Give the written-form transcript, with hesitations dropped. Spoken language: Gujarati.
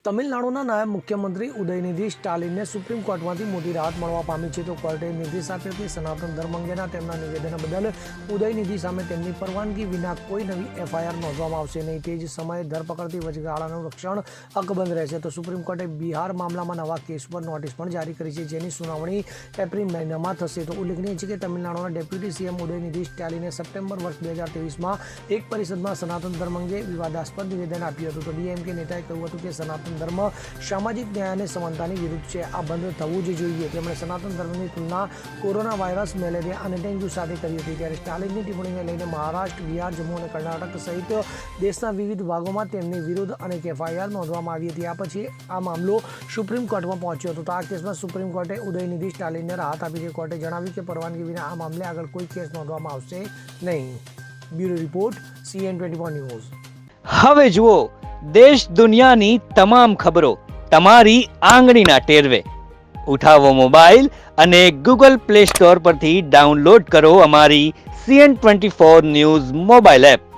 તમિલનાડુના નાયબ મુખ્યમંત્રી ઉદયનિધિ સ્ટાલિનને સુપ્રીમ કોર્ટમાંથી મોટી રાહત મળવા પામી છે. તો કોર્ટે નિર્દેશ આપ્યો કે સનાતન ધર્મ અંગેના તેમના નિવેદન બદલ ઉદયનિધિ સામે તેમની પરવાનગી વિના કોઈ નવી એફઆઈઆર નોંધવામાં આવશે નહીં. તે જ સમયે ધરપકડથી વચગાળાનું રક્ષણ અકબંધ રહેશે. તો સુપ્રીમ કોર્ટે બિહાર મામલામાં નવા કેસ પર નોટિસ પણ જારી કરી છે, જેની સુનાવણી એપ્રિલ મહિનામાં થશે. તો ઉલ્લેખનીય છે કે તમિલનાડુના ડેપ્યુટી સીએમ ઉદયનિધિ સ્ટાલિને સપ્ટેમ્બર વર્ષ 2023માં એક પરિષદમાં સનાતન ધર્મ અંગે વિવાદાસ્પદ નિવેદન આપ્યું હતું. તો ડીએમકે નેતાએ કહ્યું હતું કે સનાતન ધર્મ સામાજિક ન્યાય અને સમાનતાની વિરુદ્ધ છે. આ બંધ થવું જ જોઈએ. તેમણે સનાતન ધર્મની તુલના કોરોના વાયરસ, મેલેરિયા અને ડેન્ગ્યુ સાથે કરી હતી. ત્યારે સ્ટાલિનની ટિપ્પણીને લઈને મહારાષ્ટ્ર, બિહાર, જમ્મુ અને કર્ણાટક સહિત દેશના વિવિધ ભાગોમાં તેમની વિરુદ્ધ અનેક એફઆઈઆર નોંધવામાં આવી હતી. આ પછી આ મામલો સુપ્રીમ કોર્ટમાં પહોંચ્યો હતો. તો આ કેસમાં સુપ્રીમ કોર્ટે ઉદયનિધિ સ્ટાલિનને રાહત આપી છે. કોર્ટે જણાવ્યું કે પરવાનગી વિના આ મામલે આગળ કોઈ કેસ નોંધવામાં આવશે નહીં. Bureau report, CN24 news. હવે જુઓ દેશ દુનિયાની તમામ ખબરો તમારી આંગળીના ટેરવે. ઉઠાવો મોબાઈલ અને ગૂગલ પ્લે સ્ટોર પરથી ડાઉનલોડ કરો અમારી CN24 ન્યૂઝ મોબાઈલ એપ.